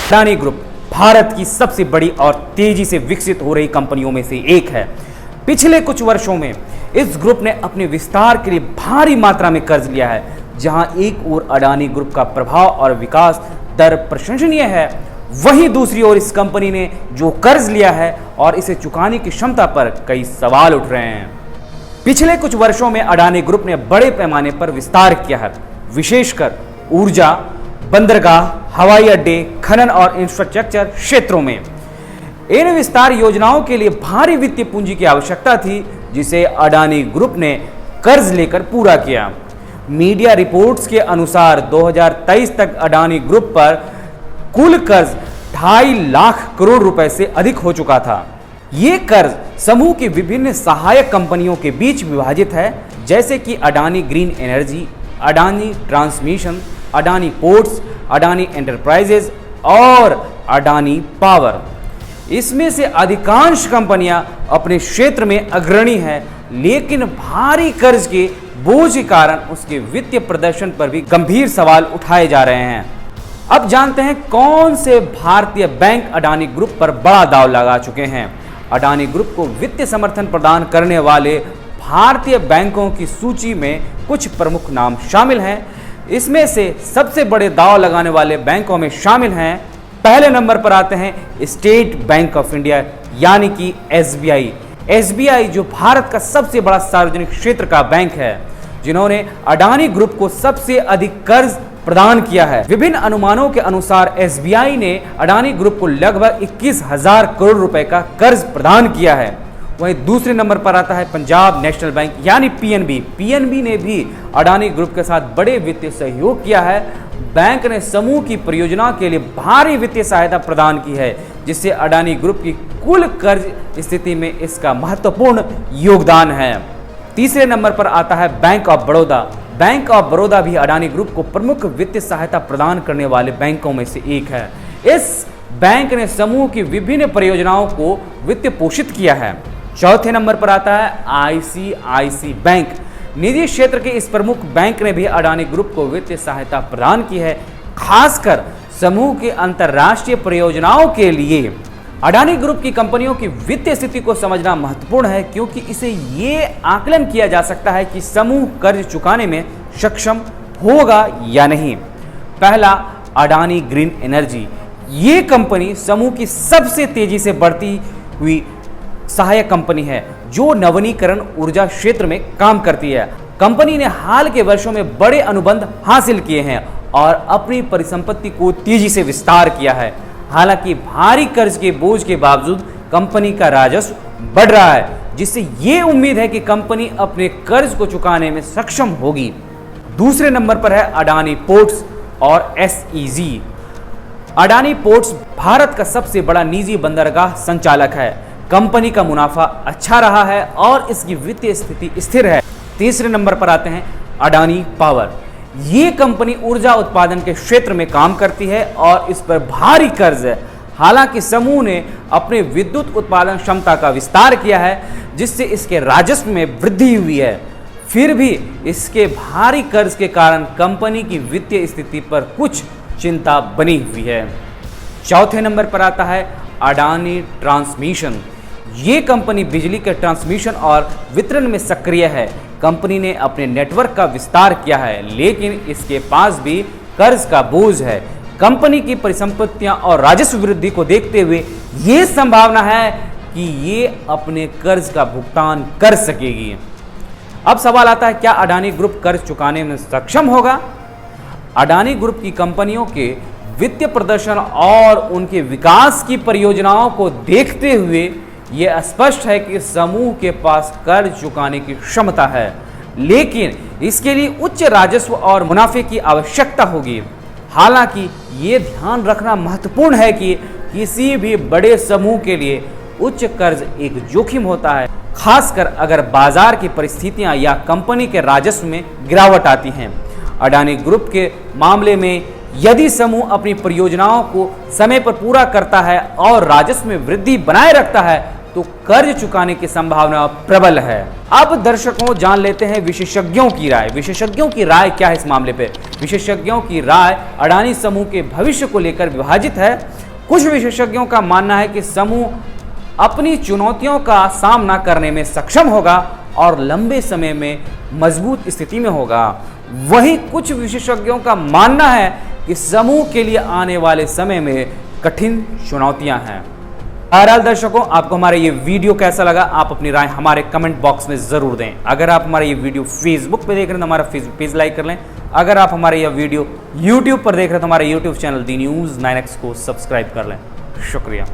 Adani group Bharat की सबसे बड़ी और तेजी से विकसित हो रही कंपनियों में से एक है। पिछले कुछ वर्षों में इस ग्रुप ने अपने विस्तार के लिए भारी मात्रा में कर्ज लिया है। जहां एक ओर अडानी ग्रुप का प्रभाव और विकास दर प्रशंसनीय है, वहीं दूसरी ओर इस कंपनी ने जो कर्ज लिया है और इसे चुकाने की क्षमता पर कई सवाल उठ रहे हैं। पिछले कुछ वर्षों में अडानी ग्रुप ने बड़े पैमाने पर विस्तार किया है, विशेषकर ऊर्जा, बंदरगाह, हवाई अड्डे, खनन और इंफ्रास्ट्रक्चर क्षेत्रों में। इन विस्तार योजनाओं के लिए भारी वित्तीय पूंजी की आवश्यकता थी, जिसे अडानी ग्रुप ने कर्ज लेकर पूरा किया। मीडिया रिपोर्ट्स के अनुसार 2023 तक अडानी ग्रुप पर कुल कर्ज 2.5 लाख करोड़ रुपए से अधिक हो चुका था। ये कर्ज समूह की विभिन्न सहायक कंपनियों के बीच विभाजित है, जैसे कि Adani green energy, Adani transmission, Adani ports, Adani enterprises और अडानी पावर। इसमें से अधिकांश कंपनियां अपने क्षेत्र में अग्रणी हैं, लेकिन भारी कर्ज के बोझ के कारण उसके वित्तीय प्रदर्शन पर भी गंभीर सवाल उठाए जा रहे हैं। अब जानते हैं कौन से भारतीय बैंक अडानी ग्रुप पर बड़ा दांव लगा चुके हैं। अडानी ग्रुप को वित्तीय समर्थन प्रदान करने वाले भारतीय बैंकों की सूची में कुछ प्रमुख नाम शामिल हैं। इसमें से सबसे बड़े दांव लगाने वाले बैंकों में शामिल हैं, पहले नंबर पर आते हैं स्टेट बैंक ऑफ इंडिया यानी कि एसबीआई। एसबीआई जो भारत का सबसे बड़ा सार्वजनिक क्षेत्र का बैंक है, जिन्होंने अडानी ग्रुप को सबसे अधिक कर्ज प्रदान किया है। विभिन्न अनुमानों के अनुसार एसबीआई ने अडानी ग्रुप को लगभग 21,000 करोड़ रुपए का कर्ज प्रदान किया है। वहीं दूसरे नंबर पर आता है पंजाब नेशनल बैंक यानी पीएनबी। पीएनबी ने भी अडानी ग्रुप के साथ बड़े वित्तीय सहयोग किया है। बैंक ने समूह की परियोजना के लिए भारी वित्तीय सहायता प्रदान की है, जिससे अडानी ग्रुप की कुल कर्ज स्थिति में इसका महत्वपूर्ण योगदान है। तीसरे नंबर पर आता है bank of Baroda. Bank of Baroda भी अडानी ग्रुप को प्रमुख वित्तीय सहायता प्रदान करने वाले बैंकों में से एक है। इस बैंक ने समूह की विभिन्न परियोजनाओं को वित्त पोषित किया है। चौथे नंबर पर आता है आईसीआईसी बैंक। निजी क्षेत्र के इस प्रमुख बैंक ने भी अडानी ग्रुप को वित्तीय सहायता प्रदान की है, खासकर समूह की अंतर्राष्ट्रीय परियोजनाओं के लिए। अडानी ग्रुप की कंपनियों की वित्तीय स्थिति को समझना महत्वपूर्ण है, क्योंकि इसे ये आकलन किया जा सकता है कि समूह कर्ज चुकाने में सक्षम होगा या नहीं। पहला, अडानी ग्रीन एनर्जी। ये कंपनी समूह की सबसे तेजी से बढ़ती हुई सहायक कंपनी है, जो नवीनीकरण ऊर्जा क्षेत्र में काम करती है। कंपनी ने हाल के वर्षों में बड़े अनुबंध हासिल किए हैं और अपनी परिसंपत्ति को तेजी से विस्तार किया है। हालांकि भारी कर्ज के बोझ के बावजूद कंपनी का राजस्व बढ़ रहा है, जिससे ये उम्मीद है कि कंपनी अपने कर्ज को चुकाने में सक्षम होगी। दूसरे नंबर पर है अडानी पोर्ट्स और एसईजी। अडानी पोर्ट्स भारत का सबसे बड़ा निजी बंदरगाह संचालक है। कंपनी का मुनाफा अच्छा रहा है और इसकी वित्तीय स्थिति स्थिर है। तीसरे नंबर पर आते हैं अडानी पावर। ये कंपनी ऊर्जा उत्पादन के क्षेत्र में काम करती है और इस पर भारी कर्ज है। हालांकि समूह ने अपने विद्युत उत्पादन क्षमता का विस्तार किया है, जिससे इसके राजस्व में वृद्धि हुई है। फिर भी इसके भारी कर्ज के कारण कंपनी की वित्तीय स्थिति पर कुछ चिंता बनी हुई है। चौथे नंबर पर आता है अडानी ट्रांसमिशन। ये कंपनी बिजली के ट्रांसमिशन और वितरण में सक्रिय है। कंपनी ने अपने नेटवर्क का विस्तार किया है, लेकिन इसके पास भी कर्ज का बोझ है। कंपनी की परिसंपत्तियां और राजस्व वृद्धि को देखते हुए ये संभावना है कि ये अपने कर्ज का भुगतान कर सकेगी। अब सवाल आता है, क्या अडानी ग्रुप कर्ज चुकाने में सक्षम होगा? अडानी ग्रुप की कंपनियों के वित्तीय प्रदर्शन और उनके विकास की परियोजनाओं को देखते हुए यह स्पष्ट है कि समूह के पास कर्ज चुकाने की क्षमता है, लेकिन इसके लिए उच्च राजस्व और मुनाफे की आवश्यकता होगी। हालांकि ये ध्यान रखना महत्वपूर्ण है कि किसी भी बड़े समूह के लिए उच्च कर्ज एक जोखिम होता है, खासकर अगर बाजार की परिस्थितियां या कंपनी के राजस्व में गिरावट आती हैं। अडानी ग्रुप के मामले में यदि समूह अपनी परियोजनाओं को समय पर पूरा करता है और राजस्व में वृद्धि बनाए रखता है, तो कर्ज चुकाने की संभावना प्रबल है। अब दर्शकों जान लेते हैं विशेषज्ञों की राय। विशेषज्ञों की राय क्या है इस मामले पे? विशेषज्ञों की राय अडानी समूह के भविष्य को लेकर विभाजित है। कुछ विशेषज्ञों का मानना है कि समूह अपनी चुनौतियों का सामना करने में सक्षम होगा और लंबे समय में मजबूत स्थिति में होगा। वहीं कुछ विशेषज्ञों का मानना है कि समूह के लिए आने वाले समय में कठिन चुनौतियां हैं। बहरहाल दर्शकों, आपको हमारा ये वीडियो कैसा लगा, आप अपनी राय हमारे कमेंट बॉक्स में जरूर दें। अगर आप हमारा ये वीडियो फेसबुक पे देख रहे हैं तो हमारा फेसबुक पेज लाइक कर लें। अगर आप हमारा यह वीडियो यूट्यूब पर देख रहे हैं तो हमारे यूट्यूब चैनल दी न्यूज़ 9X को सब्सक्राइब कर लें। शुक्रिया।